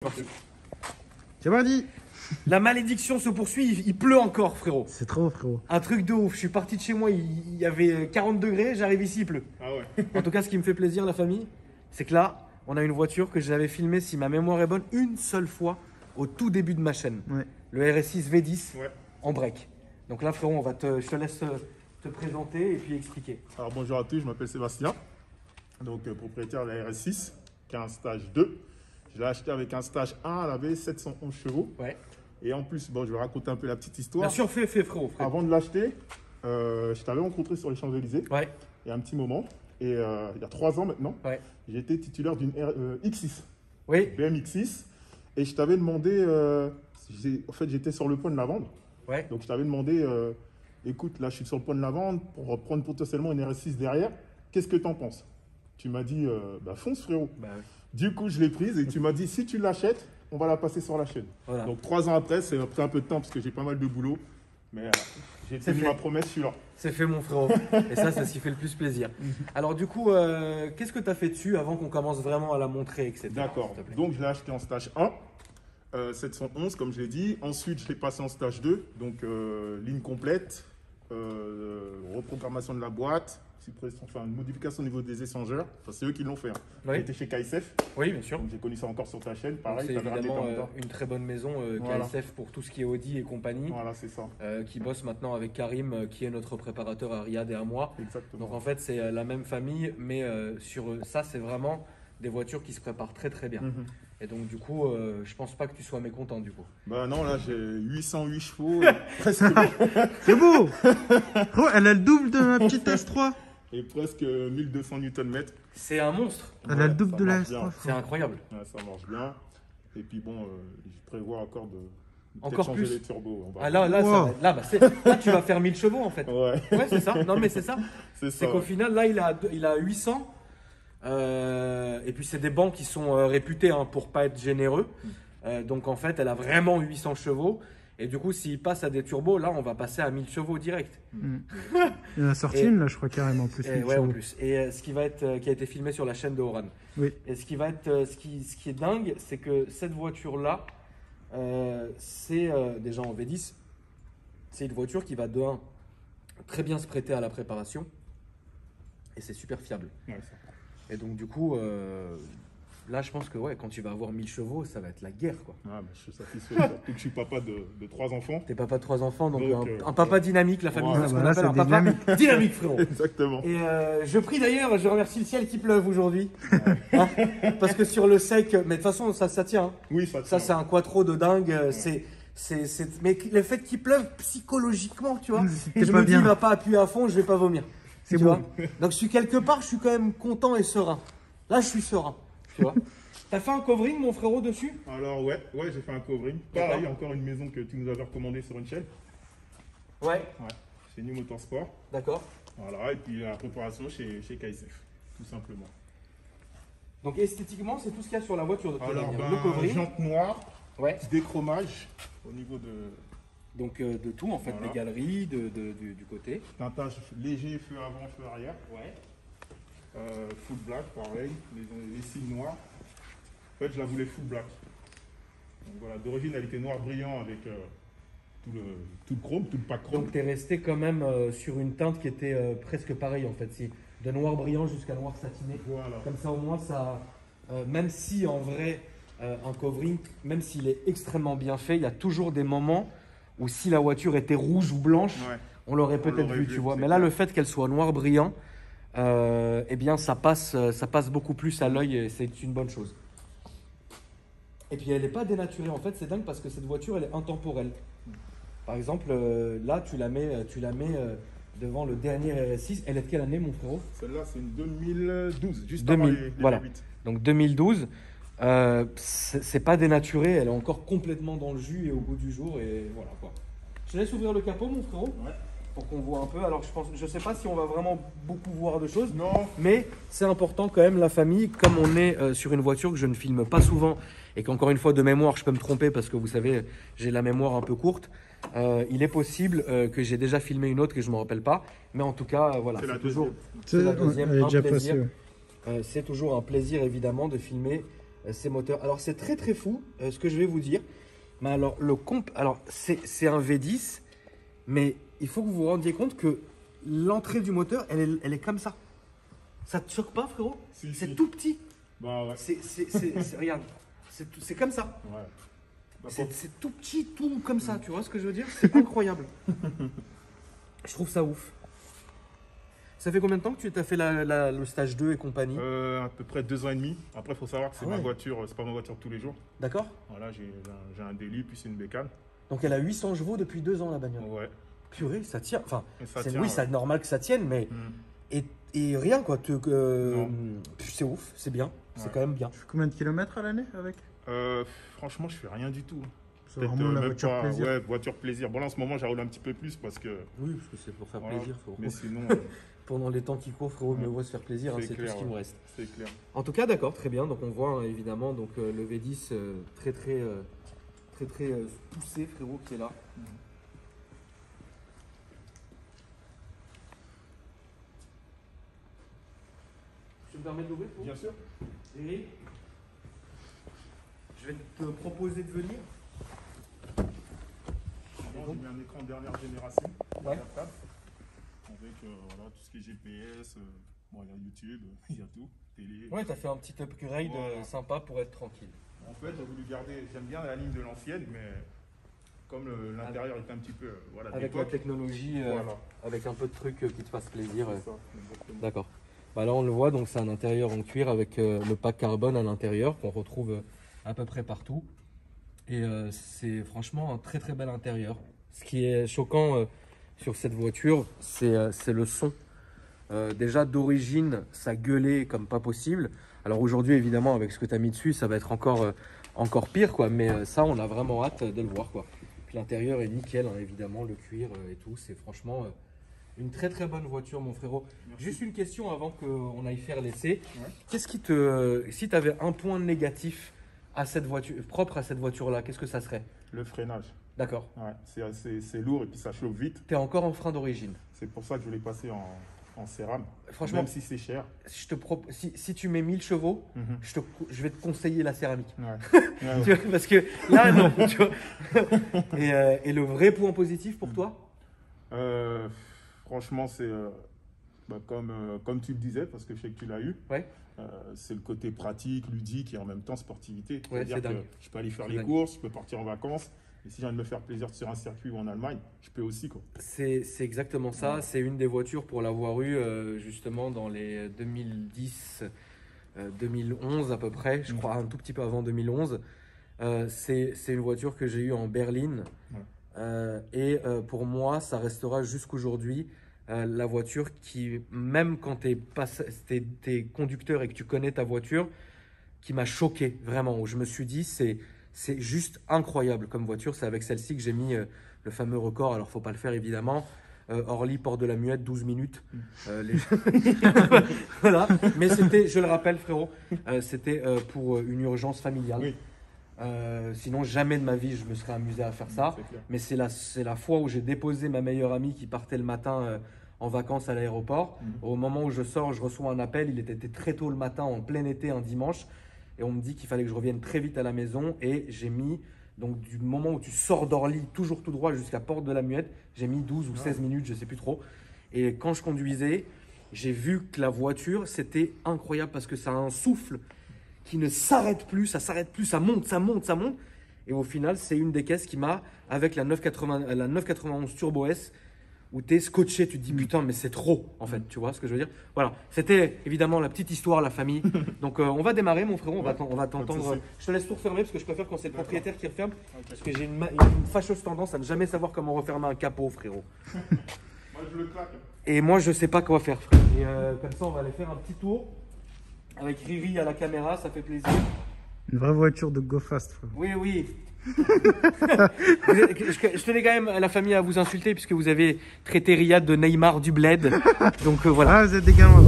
Parti. C'est parti. La malédiction se poursuit, il pleut encore, frérot. C'est trop, frérot. Un truc de ouf. Je suis parti de chez moi, il y avait 40 degrés, j'arrive ici, il pleut. Ah ouais. En tout cas, ce qui me fait plaisir, la famille, c'est que là, on a une voiture que j'avais filmée, si ma mémoire est bonne, une seule fois au tout début de ma chaîne. Ouais. Le RS6 V10 Ouais. en break. Donc là, frérot, je te laisse te présenter et puis expliquer. Alors bonjour à tous, je m'appelle Sébastien, donc propriétaire de la RS6, qui a un stage 2. Je l'ai acheté avec un stage 1, elle avait 711 chevaux. Ouais. Et en plus, bon, je vais raconter un peu la petite histoire. Bien sûr, fais, frérot. Avant de l'acheter, je t'avais rencontré sur les Champs-Élysées, Ouais. il y a un petit moment. Et il y a 3 ans maintenant, Ouais. j'étais titulaire d'une X6, Oui. BM-X6. Et je t'avais demandé, en fait j'étais sur le point de la vendre. Ouais. Donc je t'avais demandé, écoute, là je suis sur le point de la vendre pour prendre potentiellement une RS6 derrière. Qu'est-ce que tu en penses? Tu m'as dit, bah fonce frérot. Bah, ouais. Du coup, je l'ai prise et tu m'as dit, si tu l'achètes, on va la passer sur la chaîne. Voilà. Donc 3 ans après, c'est pris un peu de temps parce que j'ai pas mal de boulot. Mais j'ai C'est tenu fait. ma promesse, je suis là. C'est fait, mon frérot. Et ça, c'est ce qui fait le plus plaisir. Alors, du coup, qu'est-ce que tu as fait dessus avant qu'on commence vraiment à la montrer, etc. D'accord. s'il te plaît. Donc je l'ai acheté en stage 1, 711 comme je l'ai dit. Ensuite, je l'ai passé en stage 2, donc ligne complète, reprogrammation de la boîte, enfin, une modification au niveau des échangeurs. Enfin, c'est eux qui l'ont fait. Hein. Oui. J'étais chez KSF, Oui, bien sûr. donc j'ai connu ça encore sur ta chaîne. Donc, Pareil, c'est t'avais raté évidemment comme ça. une très bonne maison, Voilà. KSF, pour tout ce qui est Audi et compagnie, Voilà, c'est ça. qui bosse maintenant avec Karim, qui est notre préparateur à Riyad et à moi. Exactement. Donc, en fait, c'est la même famille, mais sur ça, c'est vraiment des voitures qui se préparent très, très bien. Mhm. Et donc, du coup, je pense pas que tu sois mécontent, du coup. Bah non, là j'ai 808 chevaux, presque, C'est beau. Frérot, elle a le double de ma petite S3. et presque 1200 Nm. C'est un monstre. Elle a le double ça de la marche bien. S3. C'est frérot. incroyable. Ouais, ça marche bien. Et puis bon, je prévois encore de Encore peut-être changer plus. les turbos. On va Ah, là, voir. ça Wow. va être- là, là, tu vas faire 1000 chevaux, en fait. Ouais, Ouais, c'est ça. Non, mais c'est ça. c'est C'est ça. qu'au final, là, il a 800. Et puis, c'est des bancs qui sont réputés pour pas être généreux. Donc, en fait, elle a vraiment 800 chevaux. Et du coup, s'il passe à des turbos, là, on va passer à 1000 chevaux direct. Il en a sorti Et- une, là, je crois, carrément. En plus, Et, une ouais, en chevaux. plus. Et ce qui va être, qui a été filmé sur la chaîne de Oran. Oui. Et ce qui va être, ce qui est dingue, c'est que cette voiture-là, c'est déjà en V10. C'est une voiture qui va de 1 très bien se prêter à la préparation. Et c'est super fiable. Ouais, ça. Et donc, du coup, là, je pense que ouais, quand tu vas avoir 1000 chevaux, ça va être la guerre, quoi. Ah, bah, je suis satisfait, surtout que je suis papa de 3 enfants. T'es papa de 3 enfants, donc, Donc, un papa dynamique, la famille, ouais, c'est ce bah qu'on là, appelle un c'est papa dynamique. dynamique, frérot. Exactement. Et je prie d'ailleurs, je remercie le ciel qui pleuve aujourd'hui. Hein, parce que sur le sec, mais de toute façon, ça tient. Hein. Oui, ça Ça, tient. c'est un quattro de dingue. Mais le fait qu'il pleuve psychologiquement, tu vois. T'es Je pas me dis, bien. il va pas appuyer à fond, je vais pas vomir. C'est Tu beau. vois. Donc, je suis quelque part, je suis quand même content et serein. Là, je suis serein. Tu vois. T'as fait un covering, mon frérot, dessus? Alors, ouais, j'ai fait un covering. D'accord. Pareil, encore une maison que tu nous avais recommandée sur une chaîne. Ouais. Ouais, chez New Motorsport. D'accord. Voilà, et puis la préparation chez KSF, tout simplement. Donc, esthétiquement, c'est tout ce qu'il y a sur la voiture de Alors, le covering. jante noire, Ouais. déchromage au niveau de Donc, de tout, en fait, Voilà. des galeries, du côté. teintage léger, feu avant, feu arrière. Ouais. Full black, pareil, les signes noirs. En fait, je la voulais full black. Donc voilà, d'origine, elle était noir brillant avec tout le chrome, tout le pack chrome. Donc tu es resté quand même sur une teinte qui était presque pareille en fait, si de noir brillant jusqu'à noir satiné. Voilà. Comme ça au moins ça, même si en vrai un covering, même s'il est extrêmement bien fait, il y a toujours des moments où si la voiture était rouge ou blanche, Ouais. on l'aurait On peut-être l'aurait vu, vu, tu vois. c'est Mais là clair. le fait qu'elle soit noir brillant, eh bien ça passe beaucoup plus à l'œil et c'est une bonne chose. Et puis elle n'est pas dénaturée en fait, c'est dingue parce que cette voiture elle est intemporelle. Par exemple, là tu la mets devant le dernier RS6. Elle est de quelle année mon frérot? Celle-là, c'est une 2012, juste 2000, avant les voilà. V8. Donc 2012. C'est pas dénaturé, elle est encore complètement dans le jus et au bout du jour et voilà quoi. Je te laisse ouvrir le capot mon frérot Ouais. pour qu'on voit un peu. Alors je sais pas si on va vraiment beaucoup voir de choses. Non, Mais c'est important quand même la famille, comme on est sur une voiture que je ne filme pas souvent et qu'encore une fois de mémoire je peux me tromper parce que vous savez j'ai la mémoire un peu courte. Il est possible que j'ai déjà filmé une autre que je ne me rappelle pas, mais en tout cas voilà, c'est la c'est toujours deuxième. c'est la deuxième, Elle est un déjà plaisir. passée. Ouais. C'est toujours un plaisir évidemment de filmer ces moteurs. Alors c'est très très fou ce que je vais vous dire. Mais alors c'est un V10, mais il faut que vous vous rendiez compte que l'entrée du moteur, elle est comme ça. Ça te choque pas, frérot? Si, C'est si. tout petit. Bah ouais. Regarde, c'est comme ça. Ouais. Bah, C'est tout petit, tout comme ça. Tu vois ce que je veux dire? C'est incroyable. Je trouve ça ouf. Ça fait combien de temps que tu as fait le stage 2 et compagnie? à peu près 2 ans et demi. Après, il faut savoir que c'est Ah ouais. ma voiture, c'est pas ma voiture de tous les jours. D'accord. Voilà, j'ai un délit, puis c'est une bécane. Donc elle a 800 chevaux depuis 2 ans la bagnole. Ouais. Purée, ça tient. Enfin, Et ça c'est tient, oui, ouais. c'est normal que ça tienne, mais Hmm. et rien quoi. Non. C'est ouf, c'est bien, c'est Ouais. quand même bien. Tu fais combien de kilomètres à l'année avec? Franchement, je fais rien du tout. C'est Peut-être, vraiment la même voiture pas- plaisir. Ouais, voiture plaisir. Bon, là, en ce moment, j'ai roulé un petit peu plus parce que. Oui, parce que c'est pour faire Voilà. plaisir, frérot. Mais sinon, Pendant les temps qui courent, frérot, mieux Ouais. vaut se faire plaisir, hein, C'est c'est tout clair, ce qui ouais. nous reste. c'est clair. En tout cas, d'accord, très bien. Donc on voit hein, évidemment donc le V10 très poussé, frérot, qui est là. Tu me permets de l'ouvrir, frérot? Bien sûr. Et je vais te proposer de venir. J'ai mis un écran dernière génération. Ouais. Captable, avec voilà, tout ce qui est GPS. Bon, il y a YouTube, il y a tout. Télé. Ouais, t'as fait un petit upgrade Voilà. sympa pour être tranquille. En fait, j'ai voulu garder. J'aime bien la ligne de l'ancienne, mais comme l'intérieur est un petit peu. Voilà, Avec la d'époque, technologie, Voilà. avec un peu de trucs qui te fassent plaisir. C'est ça, exactement. D'accord. Bah là, on le voit, donc c'est un intérieur en cuir avec le pack carbone à l'intérieur qu'on retrouve à peu près partout. Et c'est franchement un très très bel intérieur. Ce qui est choquant sur cette voiture, c'est le son. Déjà d'origine, ça gueulait comme pas possible. Alors aujourd'hui, évidemment, avec ce que tu as mis dessus, ça va être encore pire, quoi. Mais ça, on a vraiment hâte de le voir, quoi. Puis l'intérieur est nickel, hein, évidemment, le cuir et tout. C'est franchement une très très bonne voiture, mon frérot. Merci. Juste une question avant qu'on aille faire l'essai. Ouais. Qu'est-ce qui si tu avais un point négatif à cette voiture, propre à cette voiture-là, qu'est-ce que ça serait? Le freinage. D'accord. Ouais, c'est lourd et puis ça chauffe vite. Tu es encore en frein d'origine. C'est pour ça que je voulais passer en cérame. Franchement, Même si c'est cher. si tu mets 1000 chevaux, je vais te conseiller la céramique. Ouais. Ouais, Tu vois, parce que là, non. Tu vois. Et le vrai point positif pour toi? Franchement, c'est comme tu le disais, parce que je sais que tu l'as eu. Ouais. C'est le côté pratique, ludique et en même temps sportivité. Ouais, C'est-à-dire c'est que dingue. je peux aller faire C'est les dingue. courses, je peux partir en vacances. Et si j'ai envie de me faire plaisir sur un circuit ou en Allemagne, je peux aussi, quoi. C'est exactement ça. Ouais. C'est une des voitures pour l'avoir eu justement dans les 2010, 2011 à peu près. Je crois un tout petit peu avant 2011. C'est une voiture que j'ai eue en berline. Et pour moi, ça restera jusqu'aujourd'hui la voiture qui, même quand tu es conducteur et que tu connais ta voiture, qui m'a choqué vraiment. Où je me suis dit, c'est juste incroyable comme voiture. C'est avec celle-ci que j'ai mis le fameux record. Alors, faut pas le faire évidemment. Orly, Porte de la Muette, 12 minutes. Voilà. Mais c'était, je le rappelle, frérot, c'était pour une urgence familiale. Oui. Sinon, jamais de ma vie, je me serais amusé à faire ça. C'est clair. Mais c'est la fois où j'ai déposé ma meilleure amie qui partait le matin en vacances à l'aéroport. Au moment où je sors, je reçois un appel. Il était très tôt le matin, en plein été, un dimanche. Et on me dit qu'il fallait que je revienne très vite à la maison. Et j'ai mis, donc du moment où tu sors d'Orly, toujours tout droit jusqu'à Porte de la Muette, j'ai mis 12 ou 16 minutes, je ne sais plus trop. Et quand je conduisais, j'ai vu que la voiture, c'était incroyable parce que ça a un souffle qui ne s'arrête plus, ça monte, ça monte, ça monte. Et au final, c'est une des caisses qui m'a, avec la 991 Turbo S, où tu es scotché, tu te dis putain, mais c'est trop en fait, tu vois ce que je veux dire? Voilà, c'était évidemment la petite histoire, la famille. Donc on va démarrer, mon frérot, on va t'entendre. souci. Je te laisse tout refermer parce que je préfère quand c'est le propriétaire qui referme. Parce que j'ai une fâcheuse tendance à ne jamais savoir comment refermer un capot, frérot. Moi, je le claque. Et moi, je sais pas quoi faire, frère. Et comme ça, on va aller faire un petit tour avec Riri à la caméra, ça fait plaisir. Une vraie voiture de Go Fast, frère. Oui, oui. Je tenais quand même la famille à vous insulter puisque vous avez traité Riyad de Neymar du bled. Donc voilà. Ah, vous êtes des gamins.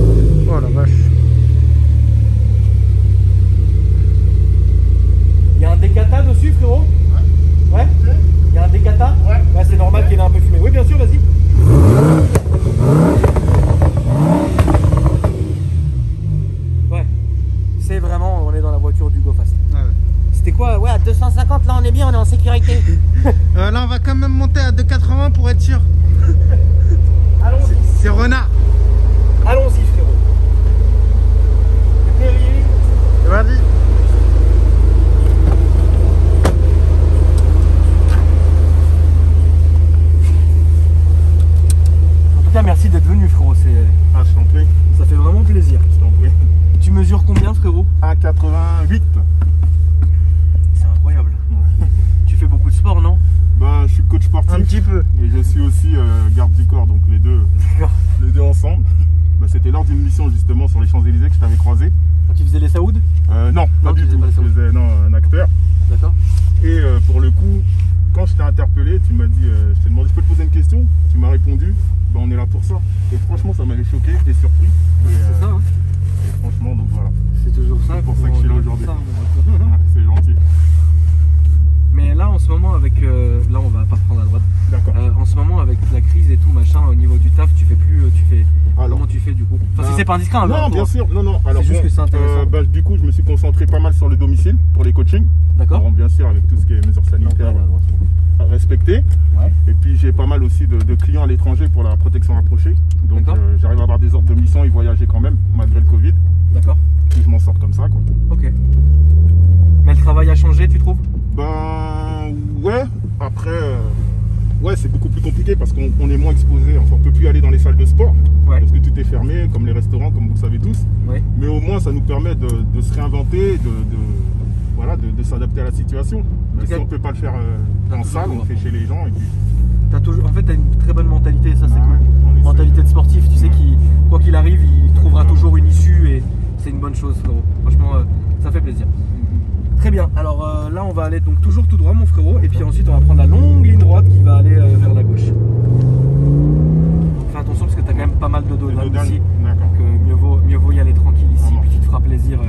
Oh la vache. Il y a un décata dessus, frérot? Ouais. Il y a un décata? Ouais, c'est normal qu'il ait un peu fumé. Oui, bien sûr, vas-y. Ouais. C'est vraiment, on est dans la voiture du Go Fast. 150, là on est bien, on est en sécurité. Là, on va quand même monter à 2,80 pour être sûr. Allons-y. C'est renard. Allons-y, frérot. T'es prêt, Riri? Vas-y. En tout cas, merci d'être venu, frérot. Ah, je t'en prie, Ça fait vraiment plaisir. je t'en prie. Tu mesures combien, frérot? 1,88. C'est incroyable. Tu fais beaucoup de sport, non? Ben, je suis coach sportif. Un petit peu. Et je suis aussi garde du corps, donc les deux ensemble. Ben, c'était lors d'une mission justement sur les Champs-Élysées que je t'avais croisé. Quand tu faisais les Saouds? Non, pas Non, tu du faisais tout. pas les Je Saouds. faisais un acteur. D'accord. Et pour le coup, quand je t'ai interpellé, tu m'as dit, je t'ai demandé, je peux te poser une question? Tu m'as répondu, ben, on est là pour ça. Et franchement, ça m'avait choqué, j'étais surpris. Et, C'est ça, hein? et franchement, donc voilà. C'est toujours ça. C'est pour ça que je suis là aujourd'hui. Ça, Ouais, c'est gentil. Mais là, en ce moment, avec. Là, on va pas prendre à droite. D'accord. En ce moment, avec la crise et tout, machin, au niveau du taf, tu fais plus. Alors, Comment tu fais du coup? Enfin, si Ah. c'est pas indiscret, hein, non, bien sûr, non. Alors, juste que c'est intéressant. bah, du coup, je me suis concentré pas mal sur le domicile pour les coachings. D'accord. Bon, bien sûr, avec tout ce qui est mesures sanitaires à respecter. Ouais. Et puis, j'ai pas mal aussi de clients à l'étranger pour la protection rapprochée. Donc, D'accord. j'arrive à avoir des ordres de mission et voyager quand même, malgré le Covid. D'accord. Puis, je m'en sors comme ça, quoi. Ok. Mais le travail a changé, tu trouves? Ben, ouais. Après, ouais, c'est beaucoup plus compliqué parce qu'on est moins exposé. Enfin, on peut plus aller dans les salles de sport. Ouais. Parce que tout est fermé, comme les restaurants, comme vous le savez tous. Ouais. Mais au moins, ça nous permet de se réinventer, de s'adapter à la situation. Mais Ok. si on ne peut pas le faire en toujours salle, on droit. le fait chez les gens. Et puis, En fait, t'as une très bonne mentalité, ça c'est ouais, cool. on essaie. Mentalité de sportif, tu sais, Ouais. quoi qu'il arrive, il trouvera toujours une issue et c'est une bonne chose, frérot. Franchement, ça fait plaisir. Très bien, alors là on va aller donc toujours tout droit, mon frérot, et puis ensuite on va prendre la longue ligne droite qui va aller vers la gauche. Fais attention parce que t'as quand même pas mal de dos Les d'âne deux ici, derniers. D'accord, donc mieux vaut y aller tranquille ici, Ça marche. puis tu te feras plaisir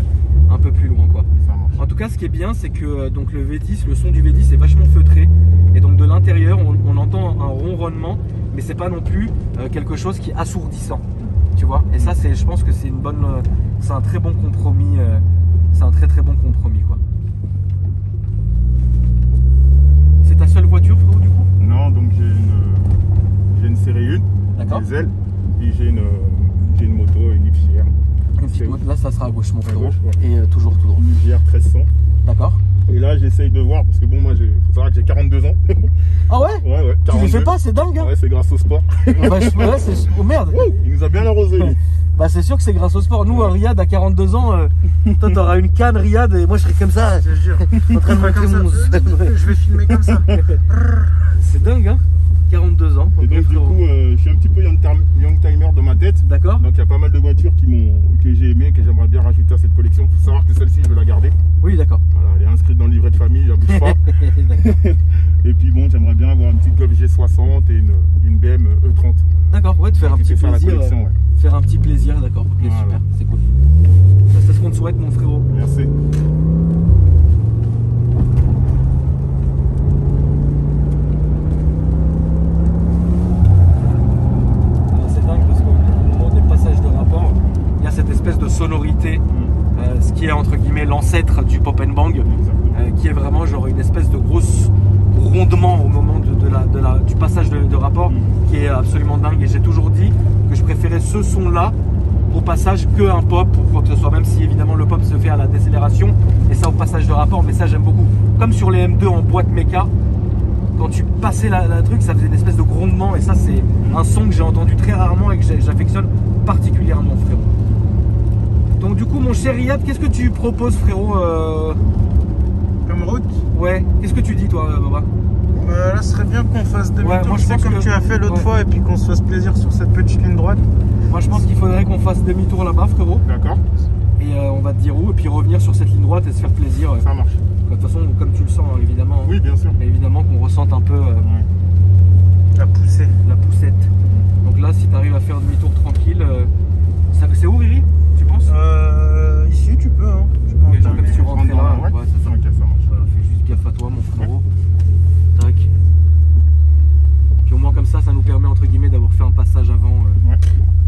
un peu plus loin, quoi. ça marche. En tout cas, ce qui est bien, c'est que donc le V10, le son du V10 est vachement feutré, et donc de l'intérieur, on entend un ronronnement, mais c'est pas non plus quelque chose qui est assourdissant, tu vois. Et ça, je pense que c'est une bonne, c'est un très bon compromis, c'est un très bon compromis, quoi. C'est ta seule voiture, frérot, du coup? Non, donc j'ai une série 1, D'accord. diesel, et j'ai une moto, une XR. Une petite moto. Là, ça sera à gauche, mon À frérot, gauche, ouais. et toujours tout droit. Une XR 1300. D'accord. Et là, j'essaye de voir, parce que bon, moi, faut savoir que j'ai 42 ans. Ah ouais? Ouais, Tu les 42. fais pas, c'est dingue, hein? Ouais, c'est grâce au sport. Bah, ouais, oh merde! Il nous a bien arrosé, lui. Bah c'est sûr que c'est grâce au sport. Nous, Riyad à 42 ans, toi t'auras une canne, Riyad, et moi je serai comme ça, je te jure, en train de montrer mon Je vais filmer comme ça. C'est dingue, hein? 42 ans. Et ok, donc, du frérot. coup, je suis un petit peu young timer dans ma tête. D'accord. Donc, il y a pas mal de voitures que j'ai aimées, que j'aimerais bien rajouter à cette collection. Il faut savoir que celle-ci, je vais la garder. Oui, d'accord. Voilà, elle est inscrite dans le livret de famille, je la bouge pas. D'accord. Et puis, bon, j'aimerais bien avoir une petite Golf G60 et une BM E30. D'accord, ouais, de faire un petit Faire la plaisir. collection, ouais. Faire un petit plaisir, d'accord. Ok, Voilà. super, c'est cool. Bah, c'est ce qu'on te souhaite, mon frérot. Merci. C'est dingue parce qu'au moment des passages de rapport, il y a cette espèce de sonorité, ce qui est entre guillemets l'ancêtre du pop and bang. Exactement. Qui est vraiment genre une espèce de grosse rondement au moment du passage de rapport qui est absolument dingue. Et j'ai toujours dit que je préférais ce son là au passage que un pop ou quoi que ce soit, même si évidemment le pop se fait à la décélération et ça au passage de rapport, mais ça j'aime beaucoup. Comme sur les M2 en boîte méca, quand tu passais la truc, ça faisait une espèce de grondement et ça c'est un son que j'ai entendu très rarement et que j'affectionne particulièrement, frérot. Donc du coup mon cher Riyad, qu'est-ce que tu proposes, frérot? Comme route. Ouais, qu'est-ce que tu dis toi, Baba? Là, ce serait bien qu'on fasse Ouais, demi-tour, moi, je pense comme que- tu as fait l'autre ouais. fois, et puis qu'on se fasse plaisir sur cette petite ligne droite. Moi je pense qu'il faudrait qu'on fasse demi-tour là-bas, frérot, D'accord, et on va te dire où, et puis revenir sur cette ligne droite et se faire plaisir. ça marche. De toute façon, comme tu le sens, évidemment, Oui, bien sûr. évidemment qu'on ressente un peu Ouais. La poussée. la poussette. Donc là, si tu arrives à faire demi-tour tranquille, c'est où, Riri, tu penses? Ici, tu peux, hein. Tu peux Ok, genre entamer. comme si tu Je rentre rentrais dans là, la- ouais, c'est ça. Ok, ça marche. Voilà, fais juste gaffe à toi, mon frérot. Tac. Puis au moins comme ça nous permet entre guillemets d'avoir fait un passage avant Ouais.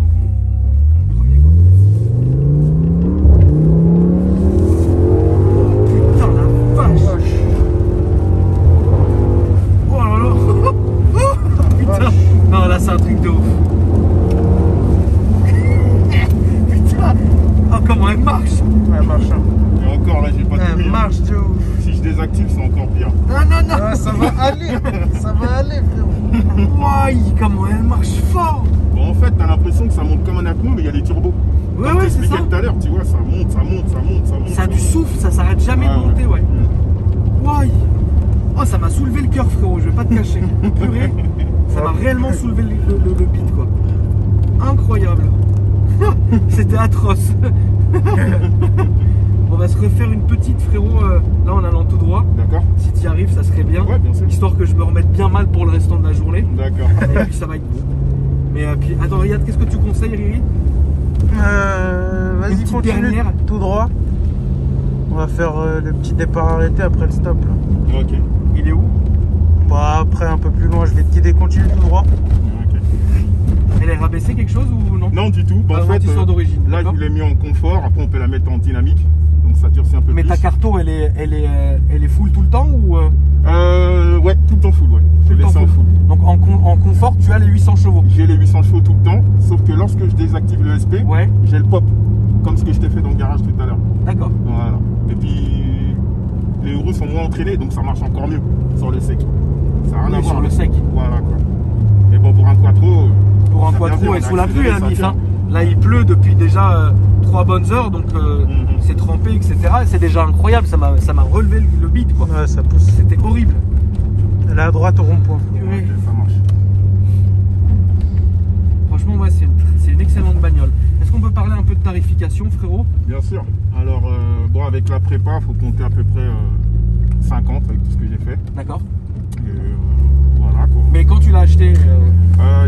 en premier, quoi. Putain la vache! désactive, c'est encore pire. Non, non, non. Ah, ça va aller, frérot. Ouaille, comment elle marche fort. Bon, en fait, t'as l'impression que ça monte comme un apneu, mais il y a des turbos. Ouais, Comme ouais, c'est t'expliquais ça. tout à l'heure, tu vois, ça monte, ça monte, ça monte, ça monte. Ça a du monte. souffle, ça s'arrête jamais de Ouais, monter, ouais. Mm. Ouaille. Oh, ça m'a soulevé le cœur, frérot, je vais pas te cacher. Purée, ça m'a réellement soulevé le beat, quoi. Incroyable. C'était atroce. On va se refaire une petite, frérot, là en allant tout droit. D'accord. Si tu y arrives, ça serait bien. Ouais, bien sûr. Histoire que je me remette bien mal pour le restant de la journée. D'accord. Et puis ça va être bon. Mais puis, attends, regarde, qu'est-ce que tu conseilles, Riri? Une Vas-y, petite continue dernière. tout droit. On va faire le petit départ arrêté après le stop. Là. Ok. Il est où? Bah, après, un peu plus loin, je vais te guider, continue tout droit. Ok. Elle est rabaissée quelque chose ou non? Non, du tout. Bah, en fait, Amortisseur d'origine. là, je d'accord. vous l'ai mis en confort. Après, on peut la mettre en dynamique. Donc, ça durcit un peu Mais plus. ta carto, elle est full tout le temps ou Ouais, tout le temps full, ouais. tout Je le l'ai temps laissé en full? full. Donc en confort, tu as les 800 chevaux. J'ai les 800 chevaux tout le temps. Sauf que lorsque je désactive le SP, Ouais, j'ai le pop. Comme ce que je t'ai fait dans le garage tout à l'heure. d'accord. Voilà. Et puis, les roues sont moins entraînées, donc ça marche encore mieux sur le sec. Ça n'a rien à Oui, voir. sur le sec. Voilà, quoi. Et bon, pour un quattro. Pour un ça quattro vient et bien, sous on a la pluie, accéléré, hein, Nice, ça hein. tient. Là, il pleut depuis déjà 3 bonnes heures, donc c'est trempé, etc. Et c'est déjà incroyable, ça m'a relevé le beat, quoi. Ouais, ça pousse. C'était horrible. Elle est à droite au rond-point. Purée. Ok, ça marche. Franchement, ouais, c'est une excellente bagnole. Est-ce qu'on peut parler un peu de tarification, frérot? Bien sûr. Alors, bon, avec la prépa, il faut compter à peu près 50 avec tout ce que j'ai fait. D'accord. Et, voilà, quoi. Mais quand tu l'as acheté,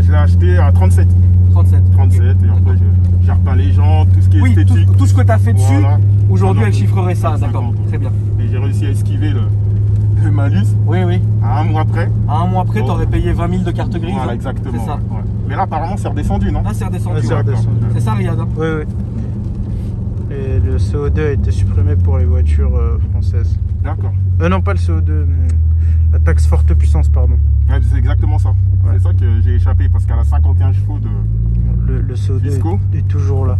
Je l'ai acheté à 37. 37. 37, et après, D'accord. j'ai repeint les jantes, tout ce qui est Oui, esthétique. tout ce que tu as fait dessus, Voilà. aujourd'hui, Ah, elle non, chiffrerait ça, 50, d'accord. ouais. Très bien. Et j'ai réussi à esquiver le malus Oui, oui. à un mois après. À un mois après, Bon. tu aurais payé 20 000 de carte grise. Voilà, hein. exactement. C'est ça. Ouais. Mais là, apparemment, c'est redescendu, non? Là, c'est redescendu. Ouais, c'est ouais. redescendu. C'est ça, Riyad, hein. Oui, oui. Et le CO2 a été supprimé pour les voitures françaises. D'accord. Non, pas le CO2, mais la taxe forte puissance, pardon. Ouais, c'est exactement ça. Ouais. C'est ça que j'ai échappé parce qu'elle a 51 chevaux de. Le CO2 Fiscaux est toujours là.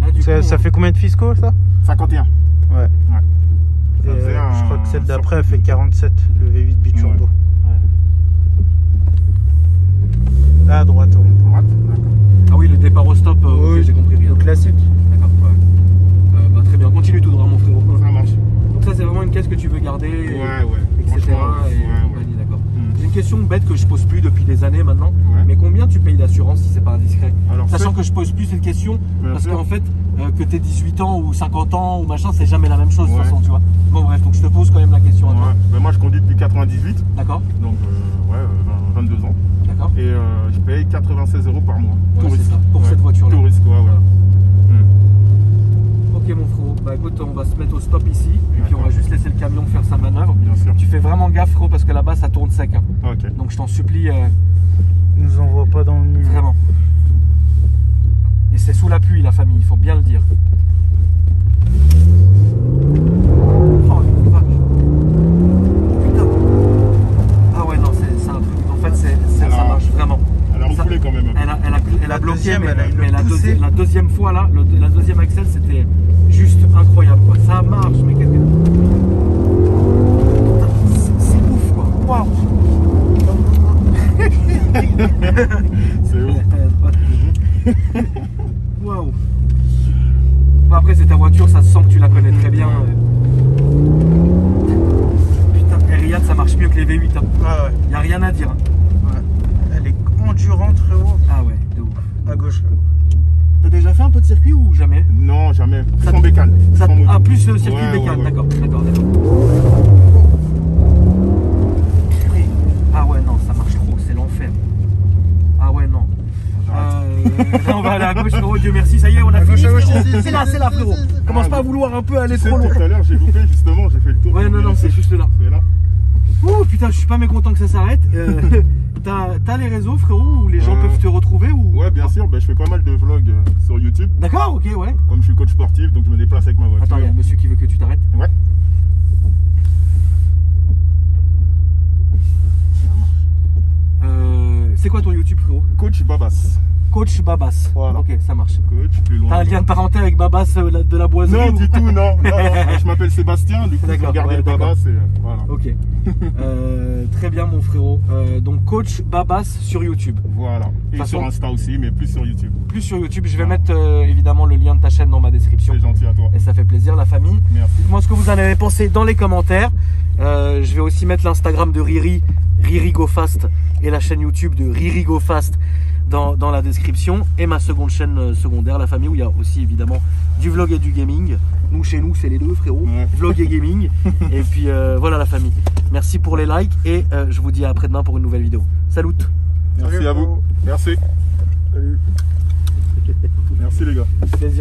Là, du Ça, coup, ça fait combien de fiscaux, ça? 51. Ouais. Ouais. Et, Ça faisait je crois un que celle sur- d'après, elle fait 47, le V8 biturbo. Ouais. Là, à droite, au rond-point. Droite, d'accord. Ah oui, le départ au stop, ok, Oui. j'ai compris. Riyad. Classique. D'accord, ouais. Bah, très bien, continue tout droit, mon frérot. Ça marche. Donc ça, c'est vraiment une caisse que tu veux garder, Ouais. etc. Franchement, et ouais. compagnie, d'accord. Mm. J'ai une question bête que je pose plus depuis des années maintenant. Ouais. Mais combien tu payes d'assurance si c'est pas indiscret? Alors, Sachant c'est- que je pose plus cette question Bien parce sûr. qu'en fait, que t'aies 18 ans ou 50 ans ou machin, c'est jamais la même chose de toute Ouais. façon, tu vois. Bon, bref, donc je te pose quand même la question à toi. Ouais. Ben, moi, je conduis depuis 98, D'accord, donc 22 ans. d'accord. Et je paye 96 € par mois. Ouais, Tout c'est risque. ça, pour Ouais. cette voiture-là. Tout risque, ouais. Ok, mon frérot. Bah écoute, on va se mettre au stop ici et puis on va D'accord. juste laisser le camion faire sa manœuvre. Bien sûr. Tu fais vraiment gaffe, frérot, parce que là-bas ça tourne sec. Hein. Ok. Donc je t'en supplie, Ils nous envoie pas dans le mur. vraiment. Et c'est sous la pluie, la famille, il faut bien le dire. Oh, la vache. Putain. Ah ouais, non, c'est un truc. En fait, ça Alors, marche vraiment. Elle a Ça- reculé quand même. Elle a La bloqué, deuxième, mais, elle a eu le mais poussé. la deuxième fois là, la deuxième axelle, c'était juste incroyable. Quoi. Ça marche, mais qu'est-ce que. Putain, c'est ouf quoi. Waouh. C'est ouf. Waouh. Bon, après, c'est ta voiture, ça se sent que tu la connais très bien. Putain, et Riyad, ça marche mieux que les V8. Hein. Ah ouais. Y a rien à dire. Hein. Ouais. Elle est endurante, frérot. Ah ouais, de ouf. À gauche, là. T'as déjà fait un peu de circuit ou jamais? Non, jamais. Ça- Sans bécane. Ça- Sans moto. Ah, plus le circuit Ouais, bécane, ouais, ouais. d'accord. Purée. Ah ouais, non, ça marche trop, c'est l'enfer. Ah ouais, non. Là, on va aller à gauche, frérot, Dieu merci, ça y est, on a À fini. gauche, à gauche, frérot. ici, C'est là, frérot. Commence pas à vouloir un peu aller Tu sais, trop loin. tout à l'heure, j'ai loupé justement, j'ai fait le tour. Ouais, non, non, c'est juste là. C'est là. Ouh, putain, je suis pas mécontent que ça s'arrête. T'as les réseaux, frérot, où les gens peuvent te retrouver ou... Ouais, bien sûr, ben, je fais pas mal de vlogs sur YouTube. D'accord, ok, ouais. Comme je suis coach sportif, donc je me déplace avec ma voiture. Attends, il y a le monsieur qui veut que tu t'arrêtes. Ouais. C'est quoi ton YouTube, frérot? Coach Babas. Coach Babas. Voilà. Ok, ça marche. Coach, plus loin. T'as un lien de parenté avec Babas de la boiserie Non, ou- du tout, non. Non, je m'appelle Sébastien, du coup, D'accord, regardez ouais, le Baba, d'accord. c'est. Voilà. Ok. Très bien, mon frérot. Donc, Coach Babas sur YouTube. Voilà. Et façon- sur Insta aussi, mais plus sur YouTube. Plus sur YouTube. Je vais Voilà. mettre évidemment le lien de ta chaîne dans ma description. C'est gentil à toi. Et ça fait plaisir, la famille. Merci. Dites-moi ce que vous en avez pensé dans les commentaires. Je vais aussi mettre l'Instagram de Riri, Riri Go Fast, et la chaîne YouTube de Riri Go Fast dans la description. Et ma seconde chaîne secondaire, la famille, où il y a aussi évidemment du vlog et du gaming. Nous, chez nous, c'est les deux, frérot. Ouais. Vlog et gaming. Et puis voilà, la famille. Merci pour les likes et je vous dis à après-demain pour une nouvelle vidéo. Salut! Merci Salut, à vous. frérot. Merci. Salut. Merci les gars. Plaisir.